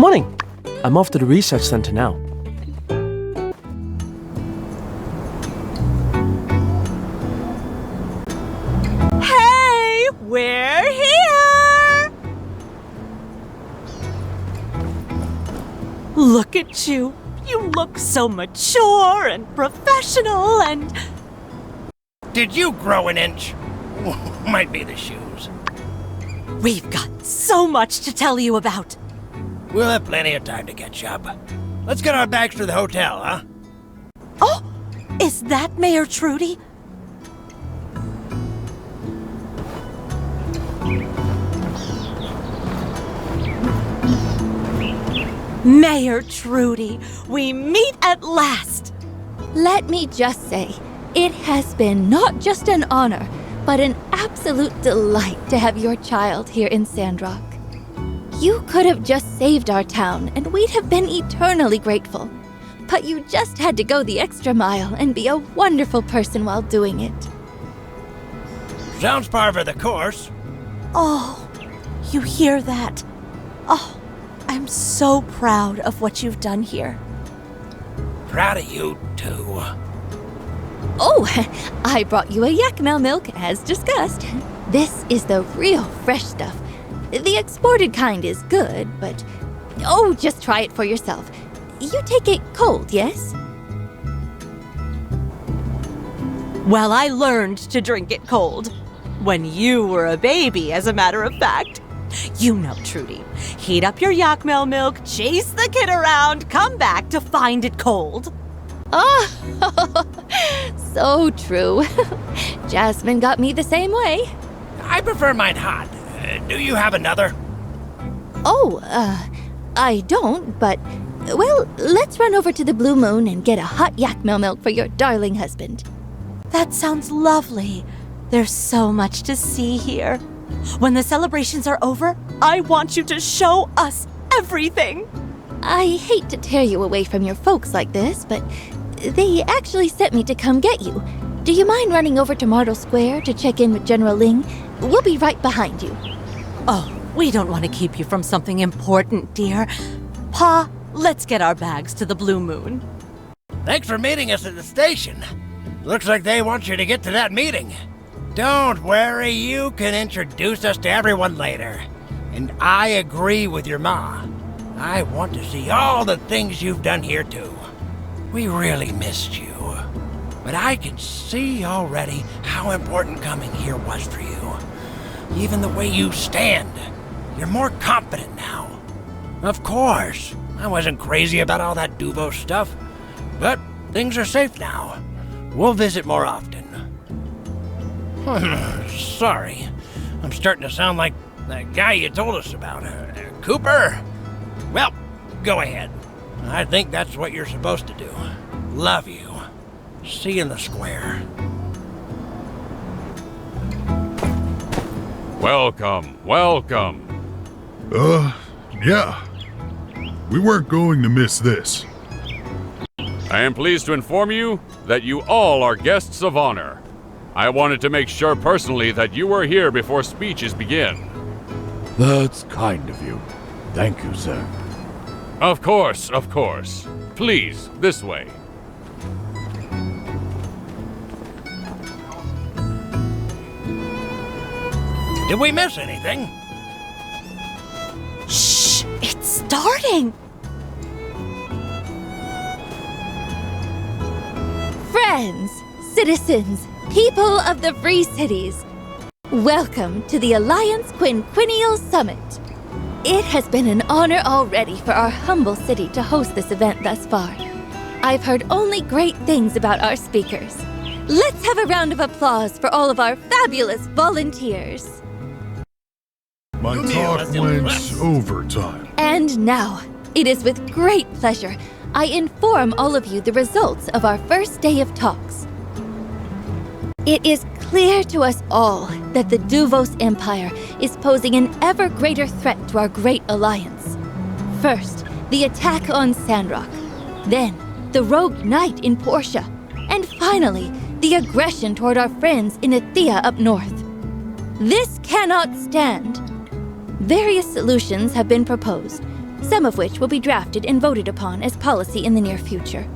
Morning! I'm off to the research center now. Hey! We're here! Look at you. You look so mature and professional and... Did you grow an inch? Might be the shoes. We've got so much to tell you about. We'll have plenty of time to catch up. Let's get our bags to the hotel, huh? Oh! Is that Mayor Trudy? Mayor Trudy, we meet at last! Let me just say, it has been not just an honor, but an absolute delight to have your child here in Sandrock. You could have just saved our town, and we'd have been eternally grateful. But you just had to go the extra mile and be a wonderful person while doing it. Sounds par for the course. Oh, you hear that? Oh, I'm so proud of what you've done here. Proud of you, too. Oh, I brought you a Yakmel milk, as discussed. This is the real fresh stuff. The exported kind is good, but... Oh, just try it for yourself. You take it cold, yes? Well, I learned to drink it cold. When you were a baby, as a matter of fact. You know, Trudy. Heat up your Yakmel milk, chase the kid around, come back to find it cold. Oh, so true. Jasmine got me the same way. I prefer mine hot. Do you have another? Oh, I don't, but... Well, let's run over to the Blue Moon and get a hot Yakmel milk for your darling husband. That sounds lovely. There's so much to see here. When the celebrations are over, I want you to show us everything. I hate to tear you away from your folks like this, but they actually sent me to come get you. Do you mind running over to Martle Square to check in with General Ling? We'll be right behind you. Oh, we don't want to keep you from something important, dear. Pa, let's get our bags to the Blue Moon. Thanks for meeting us at the station. Looks like they want you to get to that meeting. Don't worry, you can introduce us to everyone later. And I agree with your ma. I want to see all the things you've done here too. We really missed you. But I can see already how important coming here was for you. Even the way you stand. You're more confident now. Of course, I wasn't crazy about all that Duvo stuff. But things are safe now. We'll visit more often. Sorry. I'm starting to sound like that guy you told us about. Cooper? Well, go ahead. I think that's what you're supposed to do. Love you. See you in the square. Welcome, welcome. Yeah. We weren't going to miss this. I am pleased to inform you that you all are guests of honor. I wanted to make sure personally that you were here before speeches begin. That's kind of you. Thank you, sir. Of course, of course. Please, this way. Did we miss anything? Shh! It's starting! Friends, citizens, people of the Free Cities, welcome to the Alliance Quinquennial Summit. It has been an honor already for our humble city to host this event thus far. I've heard only great things about our speakers. Let's have a round of applause for all of our fabulous volunteers. My talk went overtime. And now, it is with great pleasure I inform all of you the results of our first day of talks. It is clear to us all that the Duvos Empire is posing an ever greater threat to our great alliance. First, the attack on Sandrock. Then, the rogue knight in Portia. And finally, the aggression toward our friends in Athea up north. This cannot stand. Various solutions have been proposed, some of which will be drafted and voted upon as policy in the near future.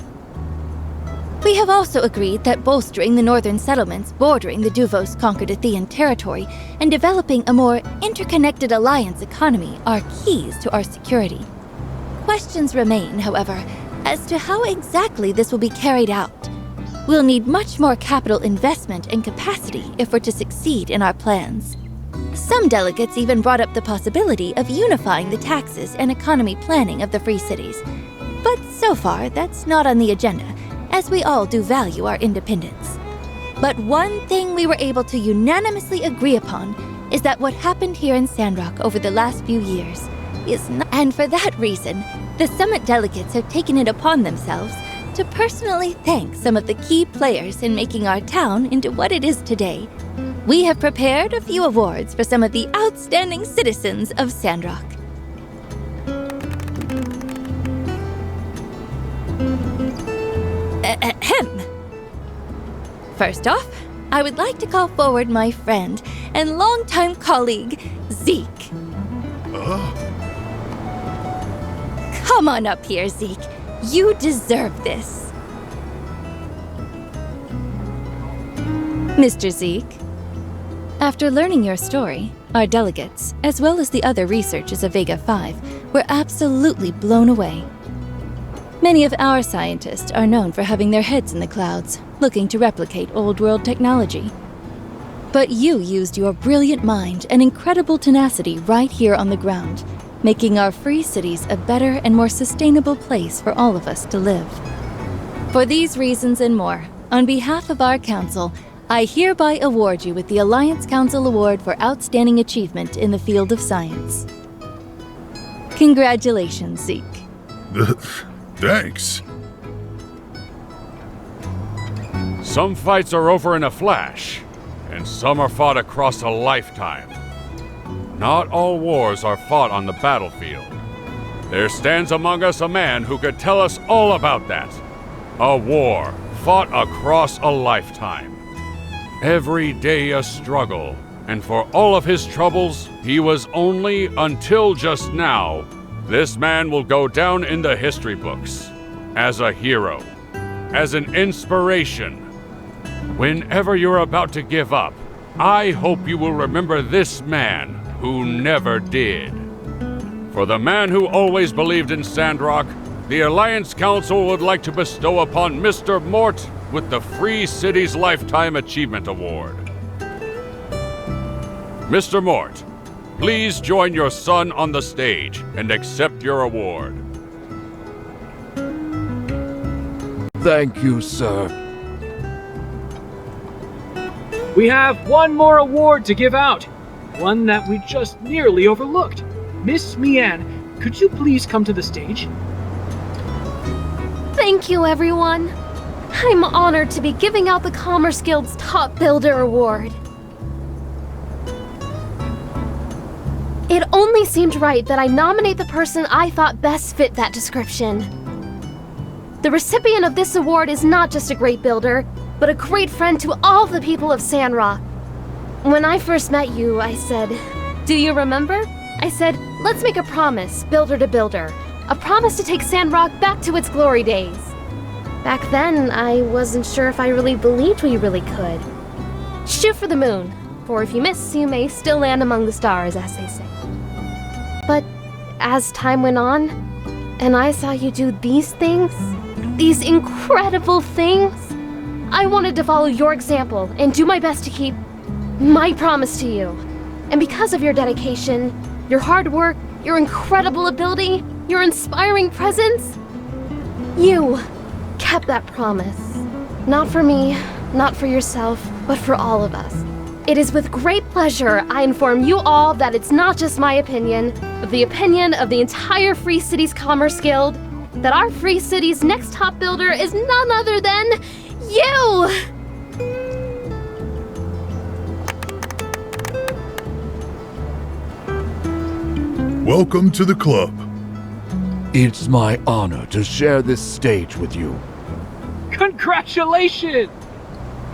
We have also agreed that bolstering the northern settlements bordering the Duvos conquered Athean territory and developing a more interconnected alliance economy are keys to our security. Questions remain, however, as to how exactly this will be carried out. We'll need much more capital investment and capacity if we're to succeed in our plans. Some delegates even brought up the possibility of unifying the taxes and economy planning of the free cities. But so far, that's not on the agenda, as we all do value our independence. But one thing we were able to unanimously agree upon is that what happened here in Sandrock over the last few years is not... And for that reason, the summit delegates have taken it upon themselves to personally thank some of the key players in making our town into what it is today. We have prepared a few awards for some of the outstanding citizens of Sandrock. Ahem. First off, I would like to call forward my friend and longtime colleague, Zeke. Come on up here, Zeke. You deserve this. Mr. Zeke, after learning your story, our delegates, as well as the other researchers of Vega 5, were absolutely blown away. Many of our scientists are known for having their heads in the clouds, looking to replicate old-world technology. But you used your brilliant mind and incredible tenacity right here on the ground, making our free cities a better and more sustainable place for all of us to live. For these reasons and more, on behalf of our council, I hereby award you with the Alliance Council Award for Outstanding Achievement in the Field of Science. Congratulations, Zeke. Thanks. Some fights are over in a flash, and some are fought across a lifetime. Not all wars are fought on the battlefield. There stands among us a man who could tell us all about that. A war fought across a lifetime. Every day a struggle, and for all of his troubles, he was only until just now. This man will go down in the history books as a hero, as an inspiration. Whenever you're about to give up, I hope you will remember this man who never did. For the man who always believed in Sandrock, the Alliance Council would like to bestow upon Mr. Mort with the Free Cities Lifetime Achievement Award. Mr. Mort, please join your son on the stage and accept your award. Thank you, sir. We have one more award to give out. One that we just nearly overlooked. Miss Mian, could you please come to the stage? Thank you, everyone. I'm honored to be giving out the Commerce Guild's Top Builder Award. It only seemed right that I nominate the person I thought best fit that description. The recipient of this award is not just a great builder, but a great friend to all the people of Sandrock. When I first met you, I said, "Do you remember?" I said, "Let's make a promise, builder to builder. A promise to take Sandrock back to its glory days." Back then, I wasn't sure if I really believed we really could. Shoot for the moon, for if you miss, you may still land among the stars, as they say. But as time went on, and I saw you do these things, these incredible things, I wanted to follow your example and do my best to keep my promise to you. And because of your dedication, your hard work, your incredible ability, your inspiring presence, you kept that promise. Not for me, not for yourself, but for all of us. It is with great pleasure I inform you all that it's not just my opinion, but the opinion of the entire Free Cities Commerce Guild, that our Free Cities' next top builder is none other than you! Welcome to the club. It's my honor to share this stage with you. Congratulations!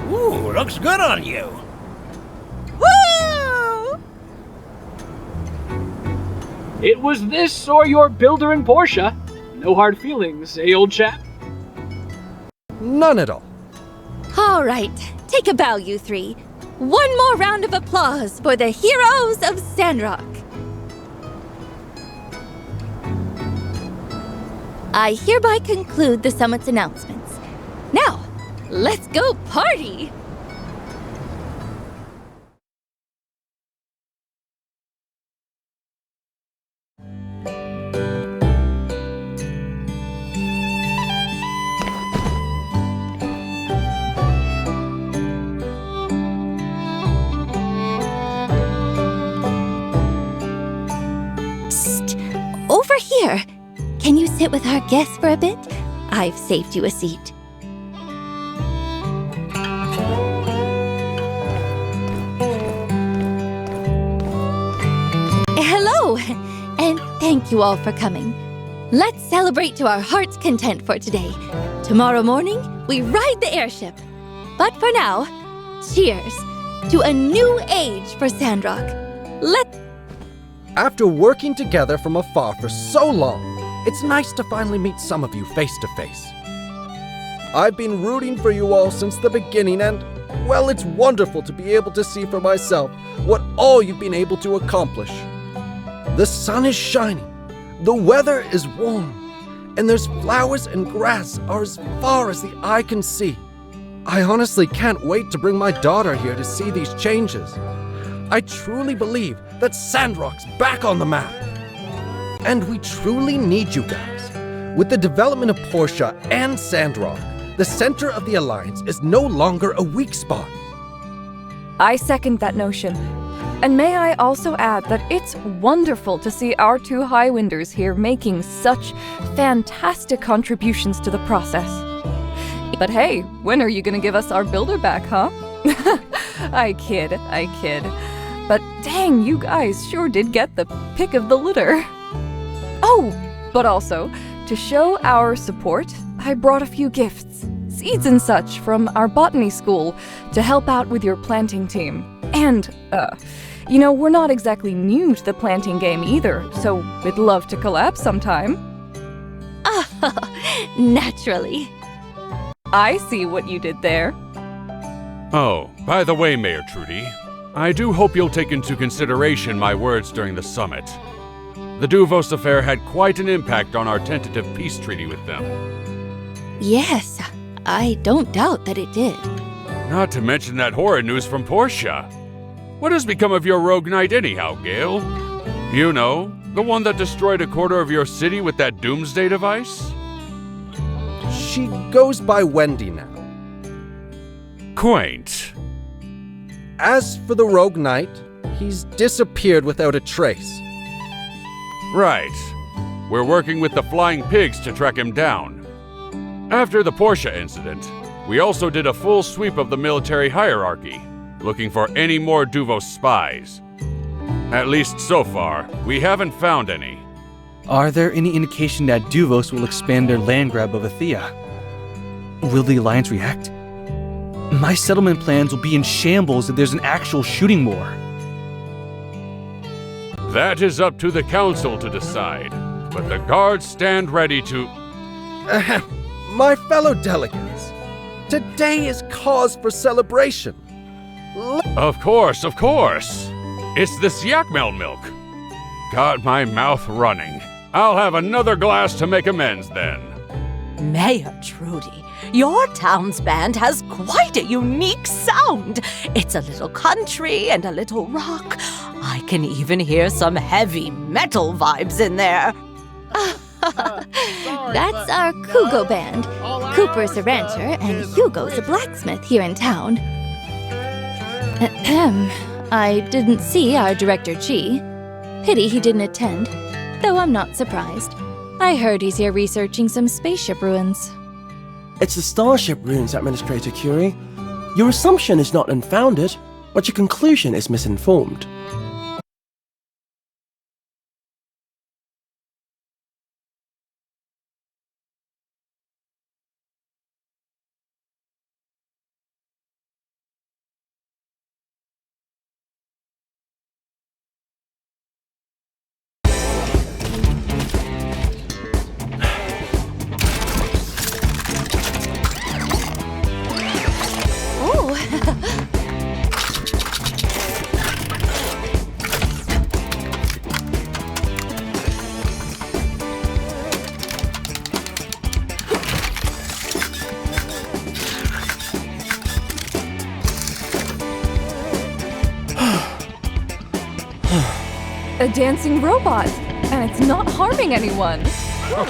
Ooh, looks good on you. Woo! It was this or your builder and Portia. No hard feelings, eh, old chap? None at all. All right, take a bow, you three. One more round of applause for the heroes of Sandrock. I hereby conclude the summit's announcements. Now, let's go party! Psst! Over here! Can you sit with our guests for a bit? I've saved you a seat. Hello, and thank you all for coming. Let's celebrate to our heart's content for today. Tomorrow morning, we ride the airship. But for now, cheers to a new age for Sandrock. After working together from afar for so long, it's nice to finally meet some of you face to face. I've been rooting for you all since the beginning, and, well, it's wonderful to be able to see for myself what all you've been able to accomplish. The sun is shining, the weather is warm, and there's flowers and grass are as far as the eye can see. I honestly can't wait to bring my daughter here to see these changes. I truly believe that Sandrock's back on the map. And we truly need you guys. With the development of Portia and Sandrock, the center of the Alliance is no longer a weak spot. I second that notion. And may I also add that it's wonderful to see our two Highwinders here making such fantastic contributions to the process. But hey, when are you gonna give us our builder back, huh? I kid. But dang, you guys sure did get the pick of the litter. Oh, but also, to show our support, I brought a few gifts, seeds and such from our botany school to help out with your planting team. And, we're not exactly new to the planting game either, so we'd love to collab sometime. Oh, naturally. I see what you did there. Oh, by the way, Mayor Trudy, I do hope you'll take into consideration my words during the summit. The Duvos affair had quite an impact on our tentative peace treaty with them. Yes, I don't doubt that it did. Not to mention that horror news from Portia. What has become of your rogue knight anyhow, Gale? You know, the one that destroyed a quarter of your city with that doomsday device? She goes by Wendy now. Quaint. As for the rogue knight, he's disappeared without a trace. Right. We're working with the Flying Pigs to track him down. After the Portia incident, we also did a full sweep of the military hierarchy, looking for any more Duvos spies. At least so far, we haven't found any. Are there any indication that Duvos will expand their land grab of Athea? Will the Alliance react? My settlement plans will be in shambles if there's an actual shooting war. That is up to the Council to decide, but the guards stand ready to... My fellow delegates, today is cause for celebration. Of course. It's this Yakmel milk. Got my mouth running. I'll have another glass to make amends then. Mayor Trudy, your town's band has quite a unique sound. It's a little country and a little rock. I can even hear some heavy metal vibes in there. That's our Kugo band. Cooper's a rancher and Hugo's a blacksmith here in town. I didn't see our director Chi. Pity he didn't attend, though I'm not surprised. I heard he's here researching some spaceship ruins. It's the Starship ruins, Administrator Curie. Your assumption is not unfounded, but your conclusion is misinformed. a dancing robot, and it's not harming anyone. Oh,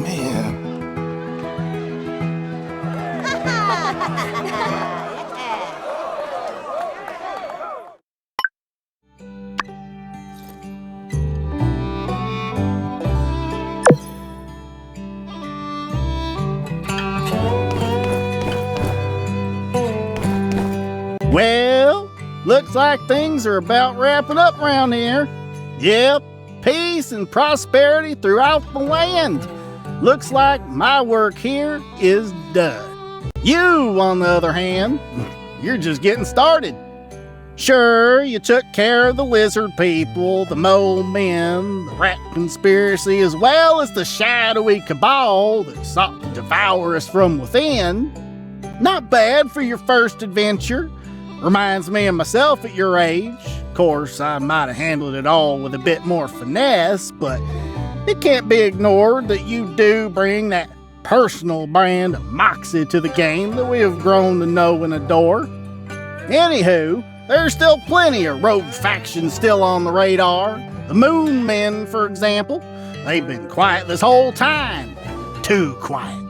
man. Well, looks like things are about wrapping up around here. Yep, peace and prosperity throughout the land. Looks like my work here is done. You, on the other hand, you're just getting started. Sure, you took care of the lizard people, the mole men, the rat conspiracy, as well as the shadowy cabal that sought to devour us from within. Not bad for your first adventure. Reminds me of myself at your age. Of course, I might have handled it all with a bit more finesse, but it can't be ignored that you do bring that personal brand of moxie to the game that we have grown to know and adore. Anywho, there's still plenty of rogue factions still on the radar. The Moon Men, for example. They've been quiet this whole time. Too quiet.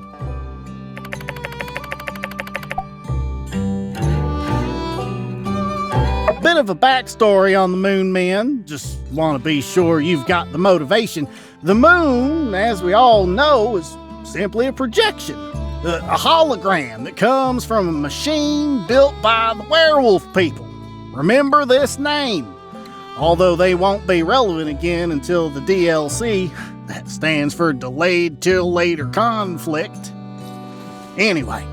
Bit of a backstory on the Moon Men. Just want to be sure you've got the motivation. The moon, as we all know, is simply a projection, a hologram that comes from a machine built by the werewolf people. Remember this name, although they won't be relevant again until the DLC. That stands for Delayed Till Later Conflict. Anyway,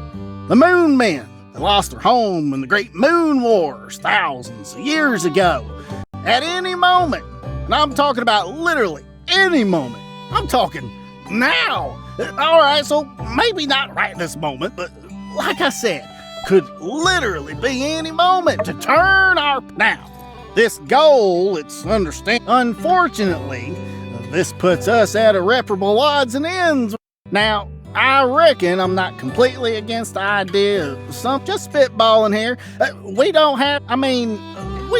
the Moon Men. They lost their home in the Great Moon Wars thousands of years ago. At any moment, and I'm talking about literally any moment, I'm talking now. Alright, so maybe not right this moment, but like I said, could literally be any moment to turn our... Now, this goal, it's unfortunately, this puts us at irreparable odds and ends. Now, I reckon I'm not completely against the idea of just spitballing here. We'd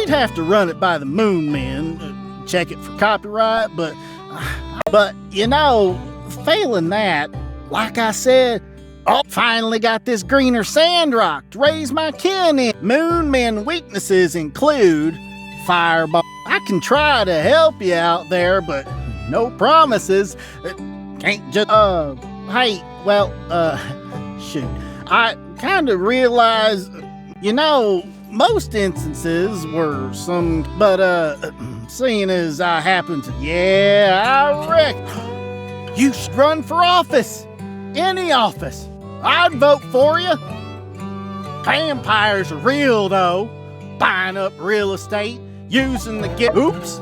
have to run it by the Moon Men, check it for copyright, but you know, failing that, like I said, finally got this greener Sandrock to raise my kin in. Moon Men weaknesses include fireball. I can try to help you out there, but no promises. Can't just, hey, well, shoot. I kind of realized, you know, most instances were but, seeing as I happen to, I reckon you should run for office. Any office. I'd vote for you. Vampires are real, though. Buying up real estate, using the oops.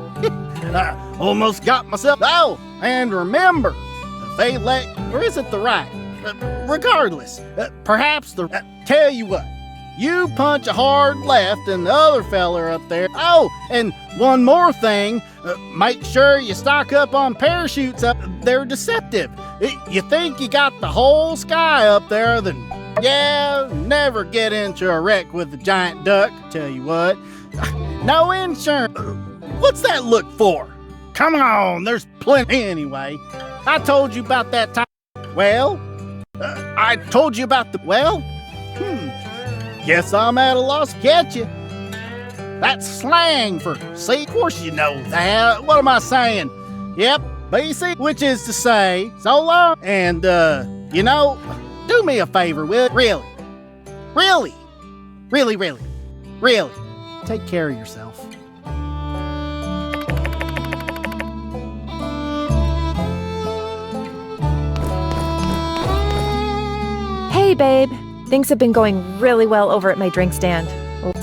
I almost got myself. Oh, and remember, if they let, or is it the right? Regardless, perhaps tell you what, you punch a hard left and the other feller up there. Oh, and one more thing, make sure you stock up on parachutes up. They're deceptive. You think you got the whole sky up there, then never get into a wreck with a giant duck, tell you what. No insurance. What's that look for? Come on, there's plenty anyway. I told you about that time. Well, I told you about the, guess I'm at a loss to get you. That's slang for, see, of course you know that. What am I saying? Yep, BC, which is to say, so long. And, you know, do me a favor, will you? Really, take care of yourself. Hey babe, things have been going really well over at my drink stand.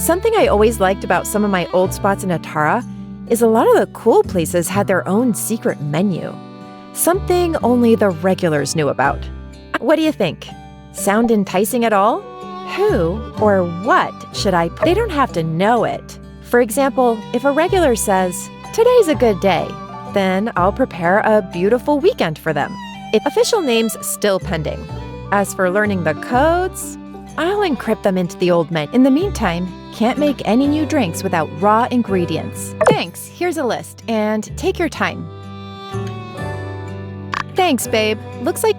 Something I always liked about some of my old spots in Atara is a lot of the cool places had their own secret menu. Something only the regulars knew about. What do you think? Sound enticing at all? Who or what should I? They don't have to know it. For example, if a regular says, "Today's a good day," then I'll prepare a beautiful weekend for them. Official names still pending. As for learning the codes, I'll encrypt them into the old menu. In the meantime, can't make any new drinks without raw ingredients. Thanks, here's a list, and take your time. Thanks, babe. Looks like...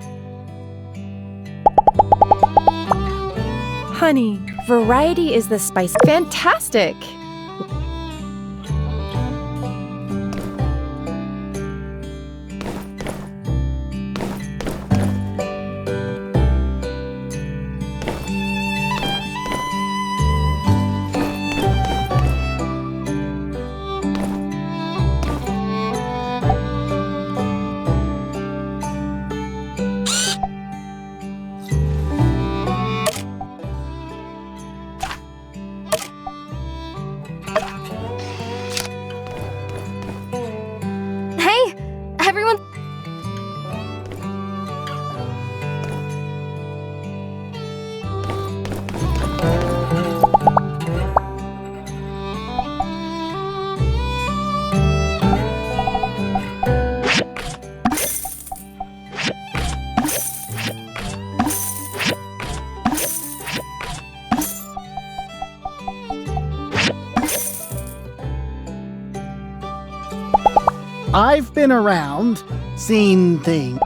Honey, variety is the spice. Fantastic! I've been around, seen things.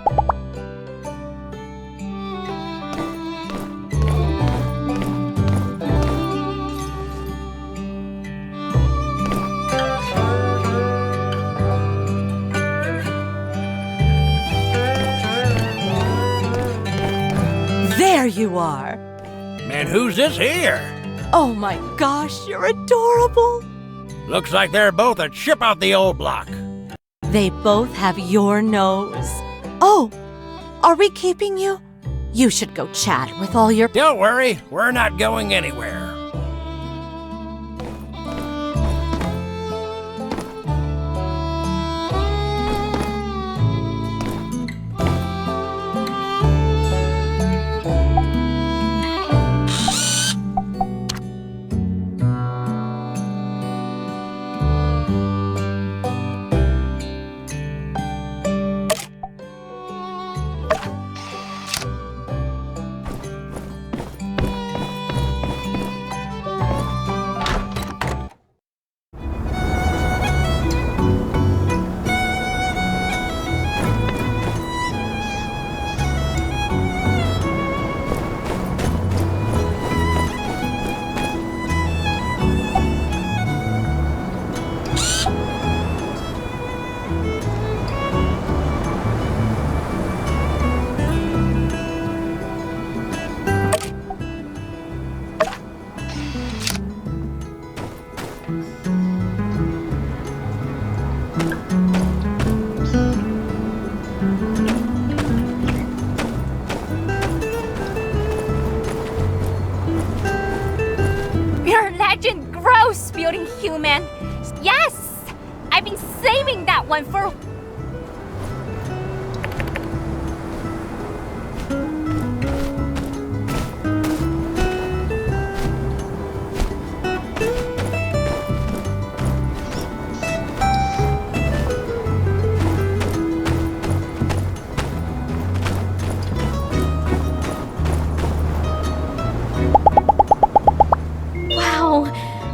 There you are. And who's this here? Oh my gosh, you're adorable. Looks like they're both a chip out the old block. They both have your nose. Oh, are we keeping you? You should go chat with all your... Don't worry, we're not going anywhere. Gross, building human. Yes! I've been saving that one for...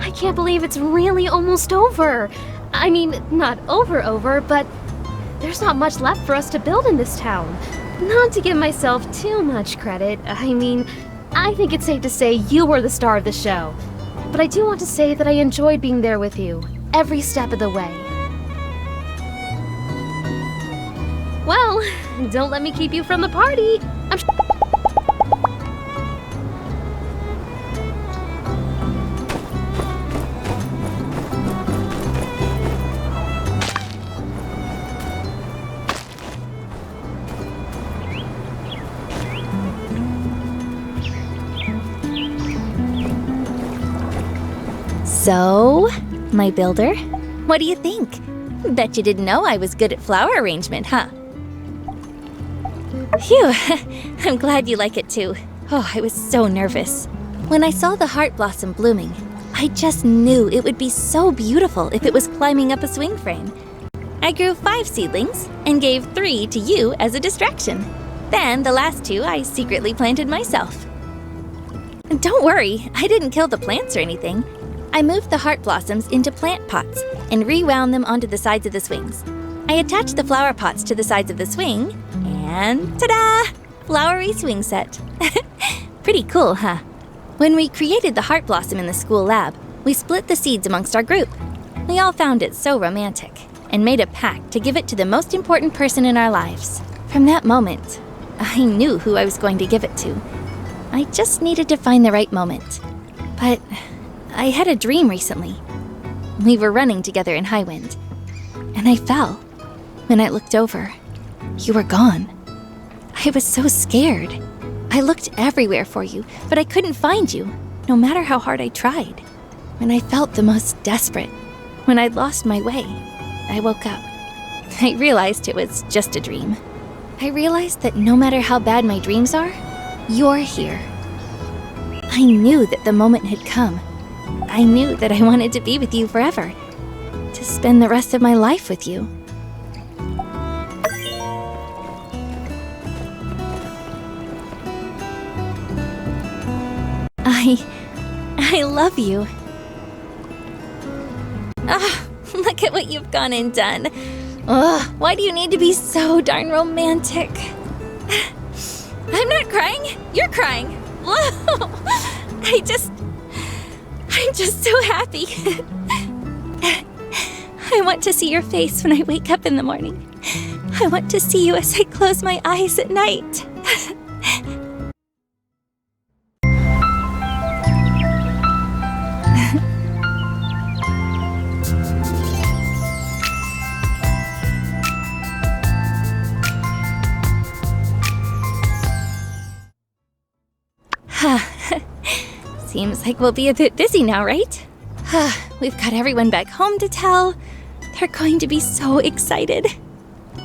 I can't believe it's really almost over. I mean, not over, but there's not much left for us to build in this town. Not to give myself too much credit, I mean, I think it's safe to say you were the star of the show. But I do want to say that I enjoyed being there with you, every step of the way. Well, don't let me keep you from the party. So, my builder, what do you think? Bet you didn't know I was good at flower arrangement, huh? Phew, I'm glad you like it too. Oh, I was so nervous. When I saw the heart blossom blooming, I just knew it would be so beautiful if it was climbing up a swing frame. I grew 5 seedlings and gave 3 to you as a distraction. Then the last 2 I secretly planted myself. Don't worry, I didn't kill the plants or anything. I moved the heart blossoms into plant pots and rewound them onto the sides of the swings. I attached the flower pots to the sides of the swing, and ta-da! Flowery swing set. Pretty cool, huh? When we created the heart blossom in the school lab, we split the seeds amongst our group. We all found it so romantic and made a pact to give it to the most important person in our lives. From that moment, I knew who I was going to give it to. I just needed to find the right moment. But I had a dream recently. We were running together in Highwind, and I fell. When I looked over, you were gone. I was so scared. I looked everywhere for you, but I couldn't find you, no matter how hard I tried. When I felt the most desperate, when I'd lost my way, I woke up. I realized it was just a dream. I realized that no matter how bad my dreams are, you're here. I knew that the moment had come. I knew that I wanted to be with you forever, to spend the rest of my life with you. I love you. Look at what you've gone and done. Why do you need to be so darn romantic? I'm not crying. You're crying. Whoa! I'm just so happy. I want to see your face when I wake up in the morning. I want to see you as I close my eyes at night. Seems like we'll be a bit busy now, right? We've got everyone back home to tell. They're going to be so excited.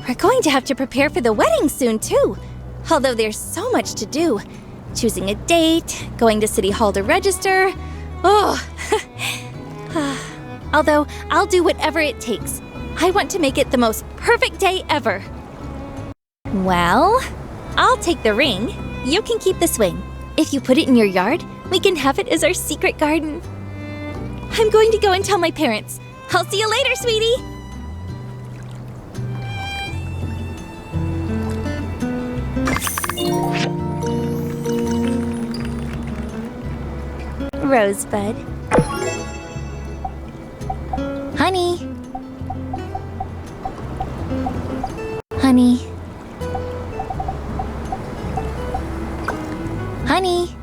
We're going to have to prepare for the wedding soon, too. Although there's so much to do. Choosing a date, going to City Hall to register. Although I'll do whatever it takes. I want to make it the most perfect day ever. Well, I'll take the ring. You can keep the swing. If you put it in your yard, we can have it as our secret garden. I'm going to go and tell my parents. I'll see you later, sweetie! Rosebud. Honey. Honey. Honey.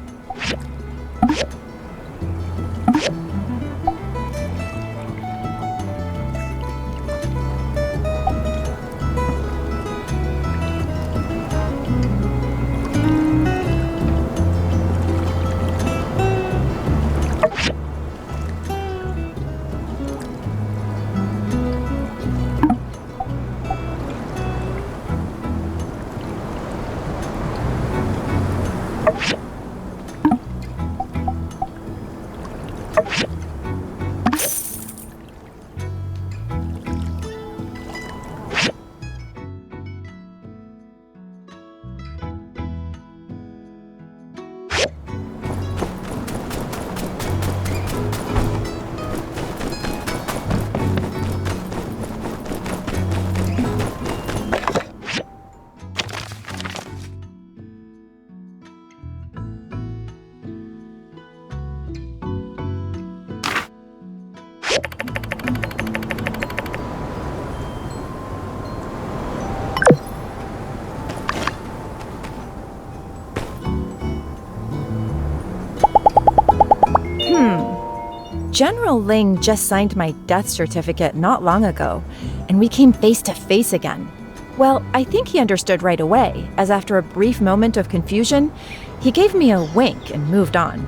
General Ling just signed my death certificate not long ago, and we came face to face again. Well, I think he understood right away, as after a brief moment of confusion, he gave me a wink and moved on.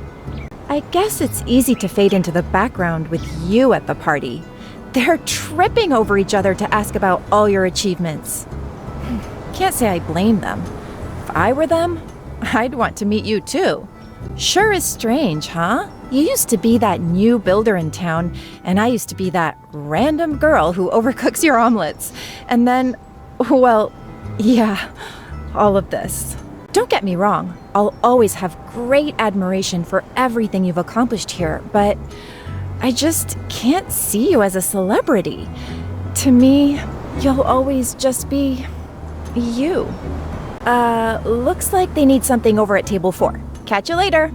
I guess it's easy to fade into the background with you at the party. They're tripping over each other to ask about all your achievements. Can't say I blame them. If I were them, I'd want to meet you too. Sure is strange, huh? You used to be that new builder in town, and I used to be that random girl who overcooks your omelets. And then, well, yeah, all of this. Don't get me wrong, I'll always have great admiration for everything you've accomplished here, but I just can't see you as a celebrity. To me, you'll always just be you. Looks like they need something over at table 4. Catch you later.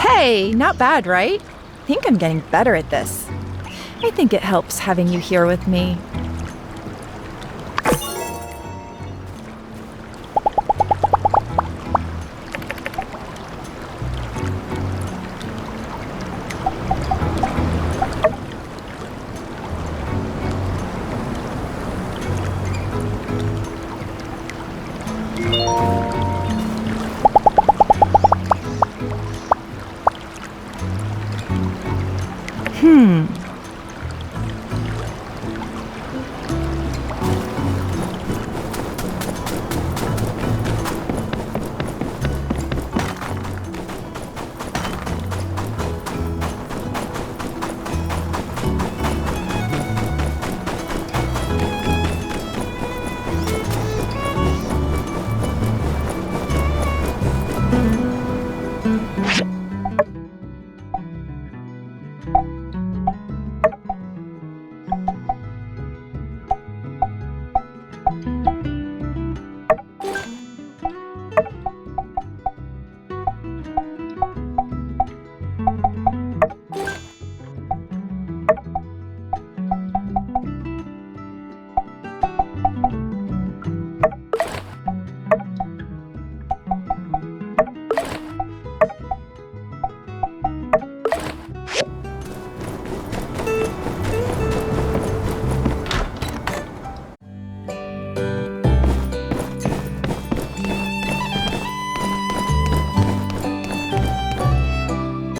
Hey, not bad, right? I think I'm getting better at this. I think it helps having you here with me.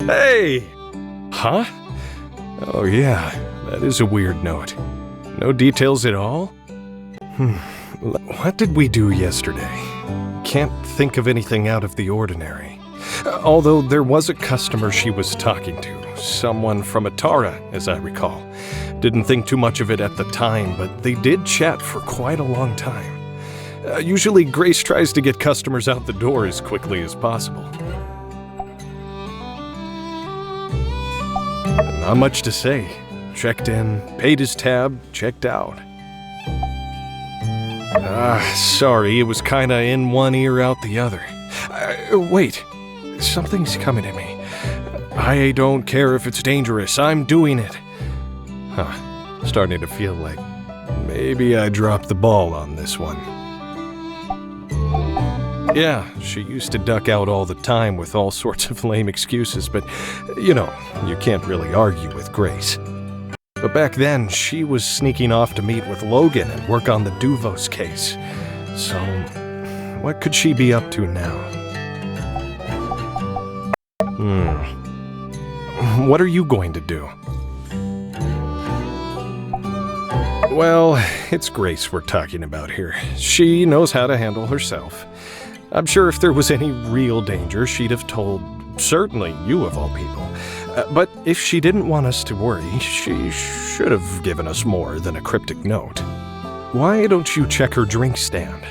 Hey! Huh? Oh yeah, that is a weird note. No details at all? What did we do yesterday? Can't think of anything out of the ordinary. Although there was a customer she was talking to, someone from Atara, as I recall. Didn't think too much of it at the time, but they did chat for quite a long time. Usually Grace tries to get customers out the door as quickly as possible. Not much to say. Checked in, paid his tab, checked out. Sorry, it was kinda in one ear out the other. Wait, something's coming at me. I don't care if it's dangerous, I'm doing it. Starting to feel like maybe I dropped the ball on this one. Yeah, she used to duck out all the time with all sorts of lame excuses, but, you know, you can't really argue with Grace. But back then, she was sneaking off to meet with Logan and work on the Duvos case. So, what could she be up to now? What are you going to do? Well, it's Grace we're talking about here. She knows how to handle herself. I'm sure if there was any real danger, she'd have told, certainly you of all people. But if she didn't want us to worry, she should have given us more than a cryptic note. Why don't you check her drink stand?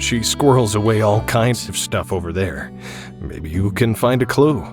She squirrels away all kinds of stuff over there. Maybe you can find a clue.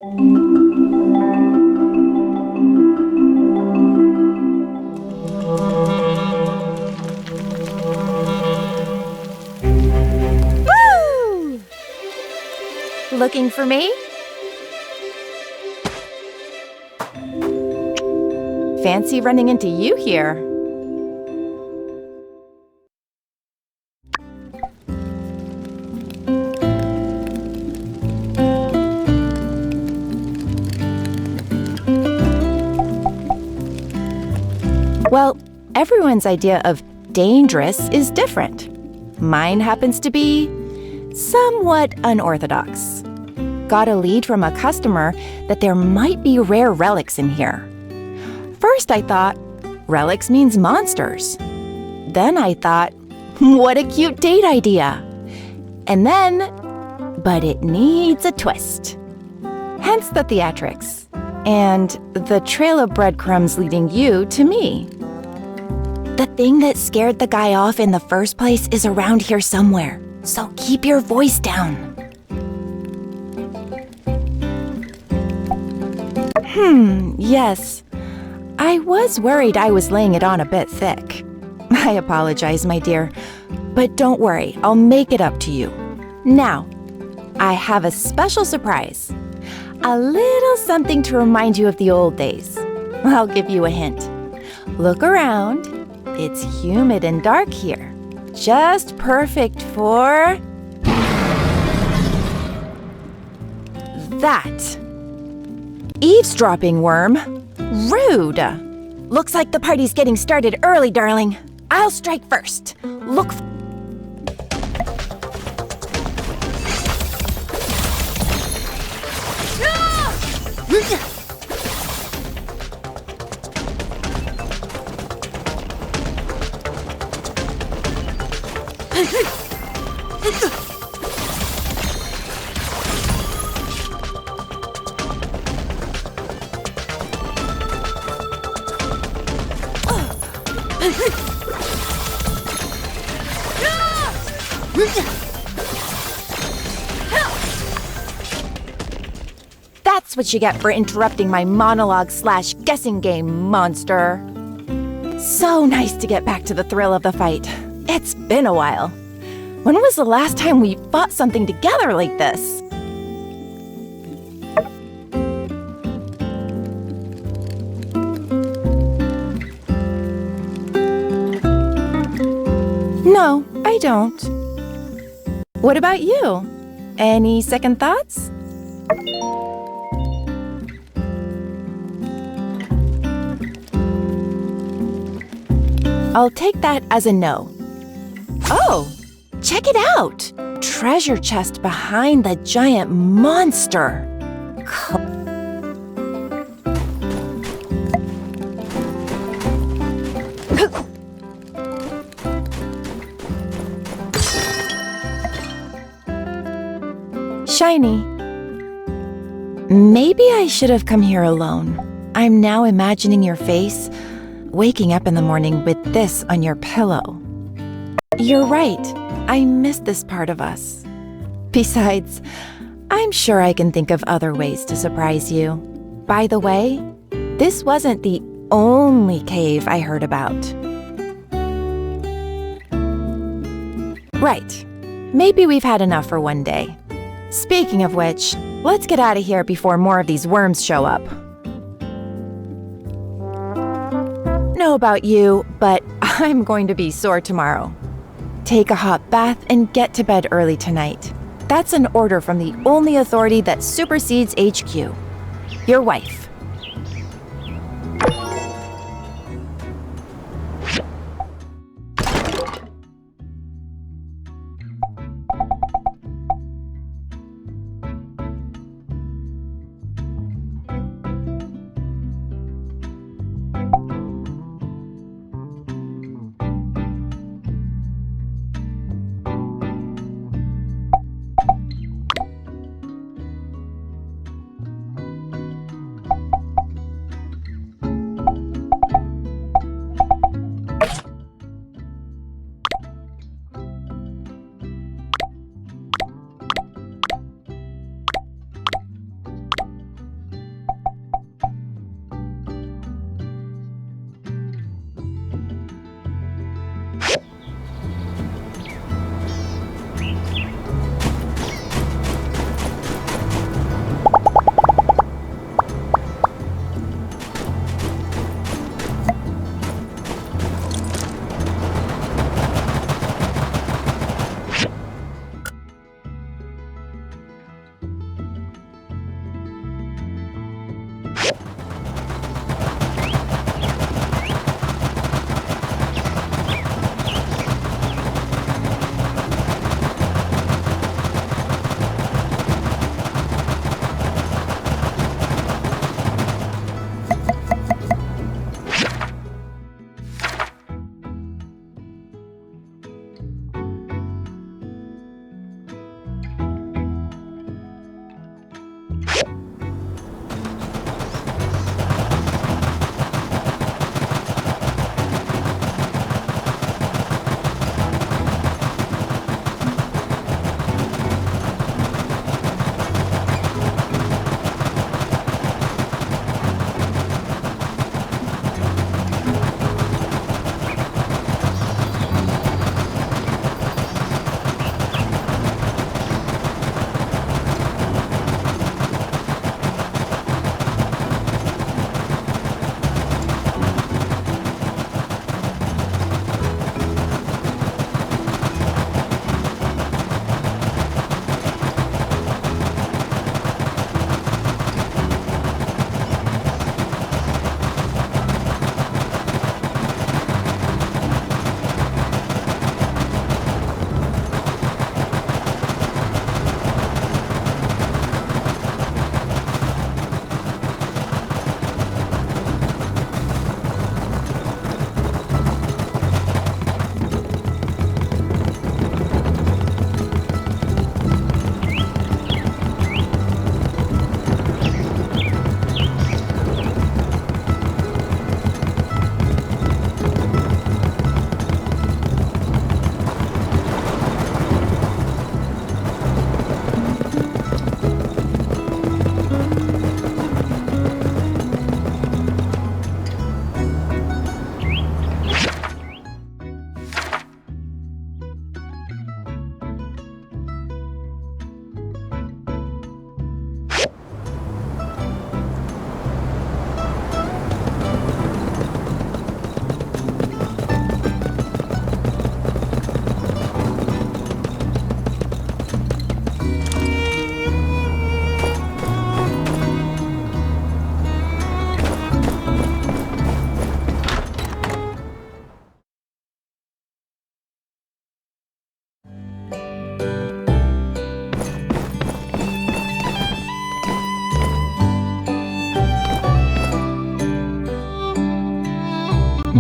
Woo! Looking for me? Fancy running into you here. Well, everyone's idea of dangerous is different. Mine happens to be somewhat unorthodox. Got a lead from a customer that there might be rare relics in here. First I thought, relics means monsters. Then I thought, what a cute date idea. And then, but it needs a twist. Hence the theatrics. And the trail of breadcrumbs leading you to me. The thing that scared the guy off in the first place is around here somewhere, so keep your voice down. Yes. I was worried I was laying it on a bit thick. I apologize, my dear, but don't worry, I'll make it up to you. Now, I have a special surprise. A little something to remind you of the old days. I'll give you a hint. Look around. It's humid and dark here. Just perfect for... that. Eavesdropping worm. Rude. Looks like the party's getting started early, darling. I'll strike first. Look... That's what you get for interrupting my monologue/guessing game, monster. So nice to get back to the thrill of the fight. It's been a while. When was the last time we fought something together like this? No, I don't. What about you? Any second thoughts? I'll take that as a no. Oh, check it out! Treasure chest behind the giant monster. Shiny. Maybe I should have come here alone. I'm now imagining your face, waking up in the morning with this on your pillow. You're right. I miss this part of us. Besides, I'm sure I can think of other ways to surprise you. By the way, this wasn't the only cave I heard about. Right. Maybe we've had enough for one day. Speaking of which, let's get out of here before more of these worms show up. Know about you, but I'm going to be sore tomorrow. Take a hot bath and get to bed early tonight. That's an order from the only authority that supersedes HQ. Your wife.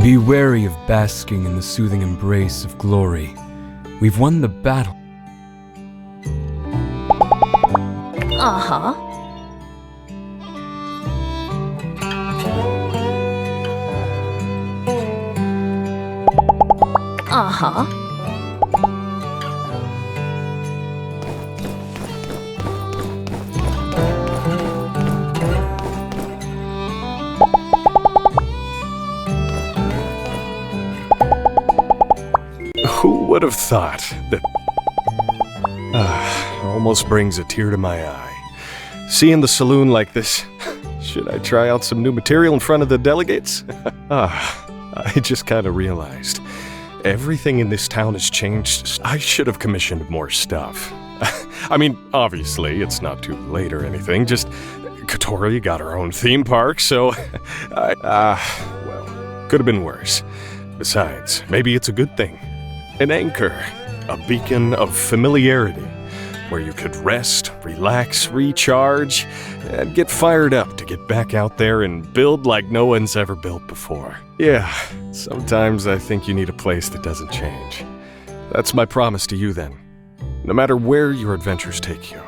Be wary of basking in the soothing embrace of glory. We've won the battle. Uh-huh. Uh-huh. Who would have thought that... almost brings a tear to my eye. Seeing the saloon like this. Should I try out some new material in front of the delegates? I just kind of realized. Everything in this town has changed. I should have commissioned more stuff. I mean, obviously, it's not too late or anything. Just, Kotori got her own theme park, so... well, could have been worse. Besides, maybe it's a good thing. An anchor. A beacon of familiarity. Where you could rest, relax, recharge, and get fired up to get back out there and build like no one's ever built before. Yeah, sometimes I think you need a place that doesn't change. That's my promise to you then. No matter where your adventures take you,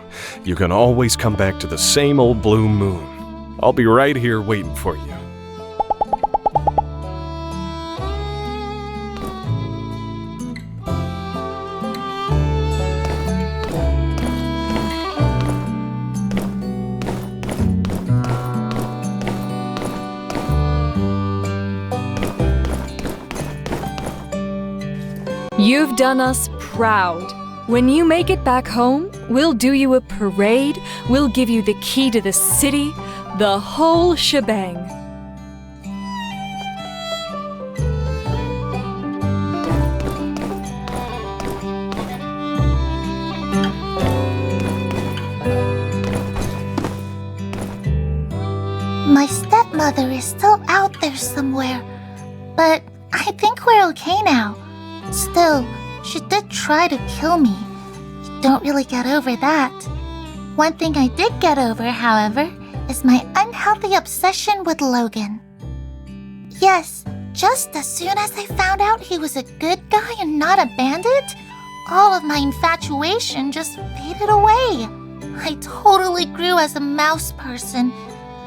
you can always come back to the same old blue moon. I'll be right here waiting for you. You've done us proud. When you make it back home, we'll do you a parade, we'll give you the key to the city, the whole shebang. My stepmother is still out there somewhere, but I think we're okay now. Still, she did try to kill me. Don't really get over that. One thing I did get over, however, is my unhealthy obsession with Logan. Yes, just as soon as I found out he was a good guy and not a bandit, all of my infatuation just faded away. I totally grew as a mouse person.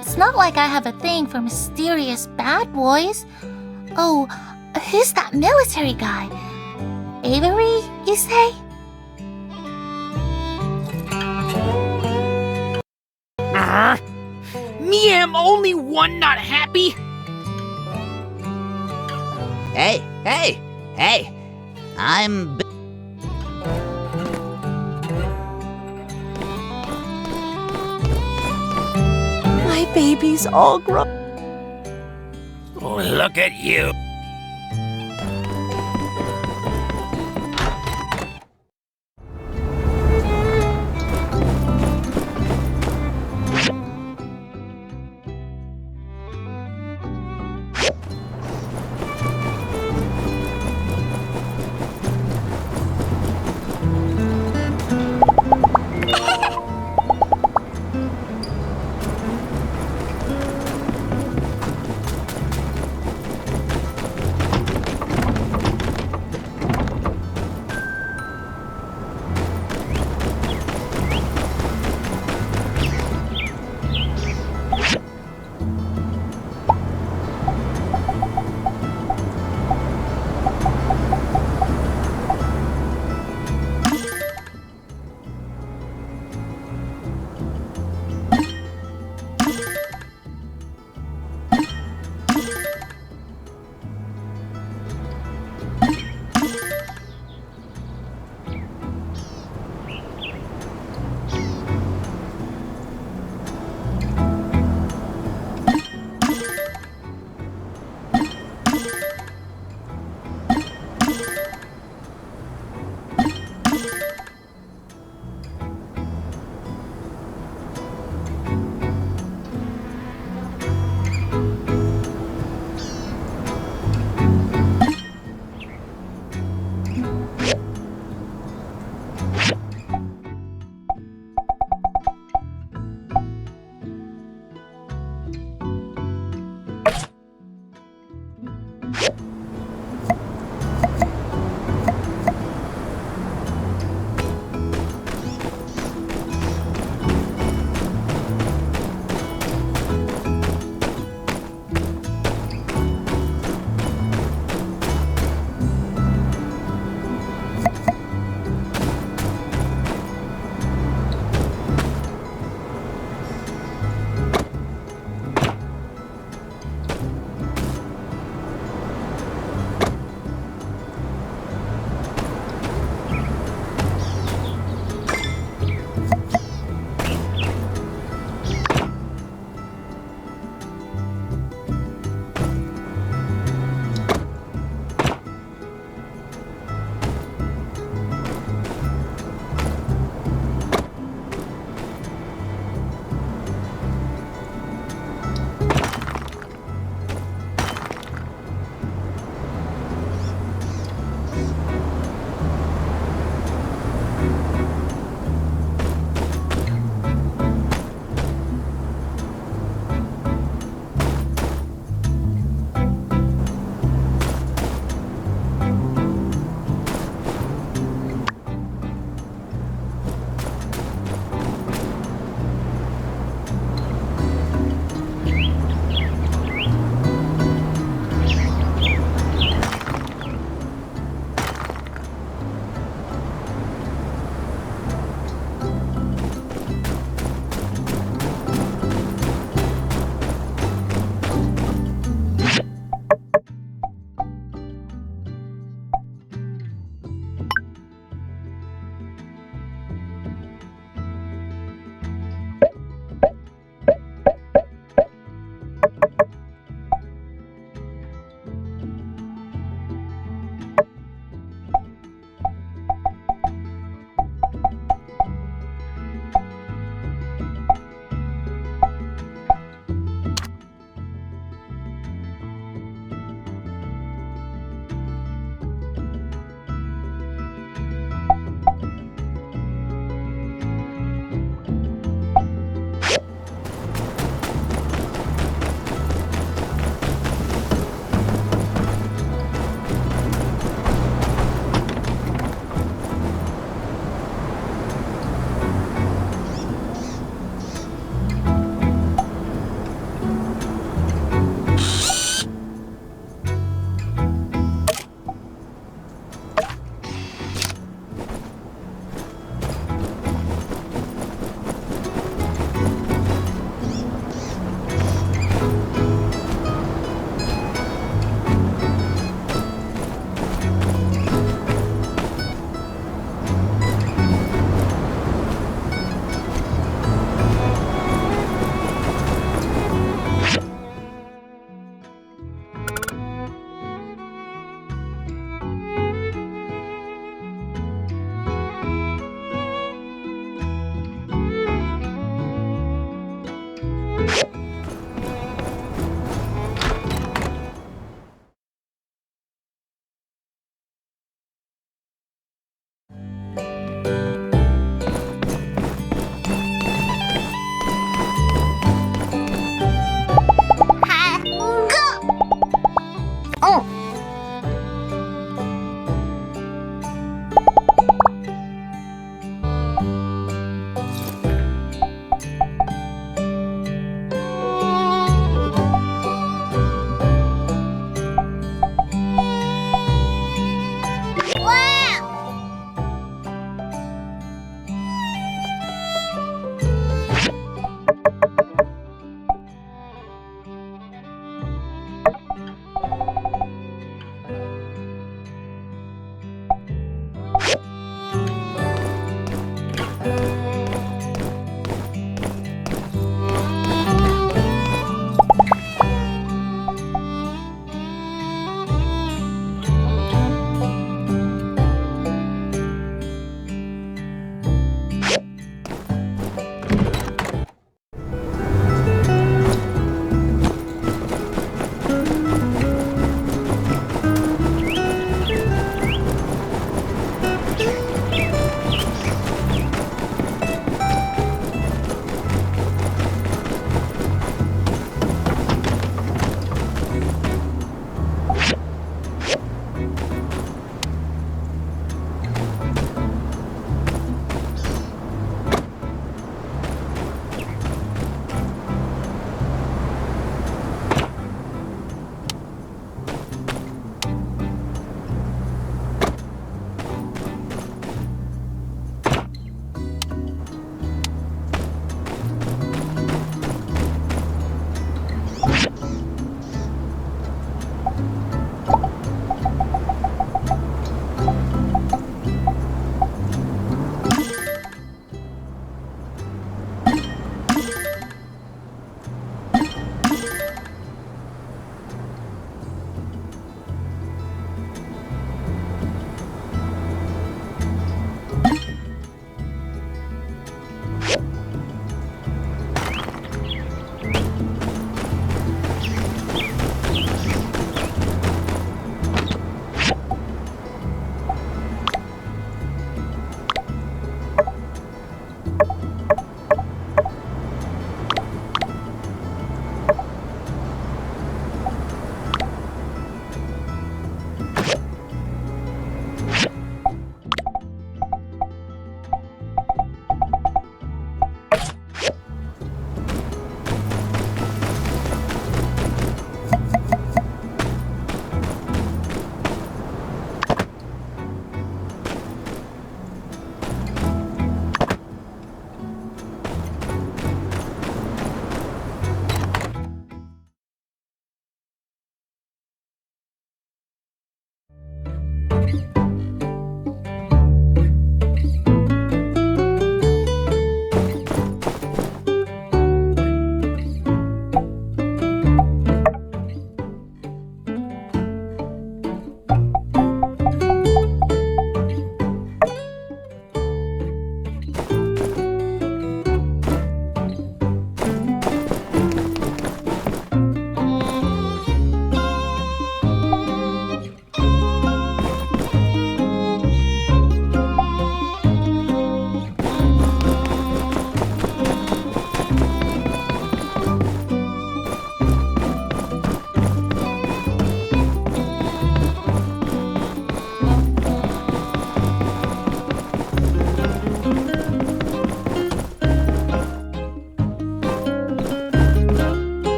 It's not like I have a thing for mysterious bad boys. Oh, who's that military guy? Avery, you say? Me am only one not happy. Hey! I'm... My baby's all grown. Oh, look at you. Bye.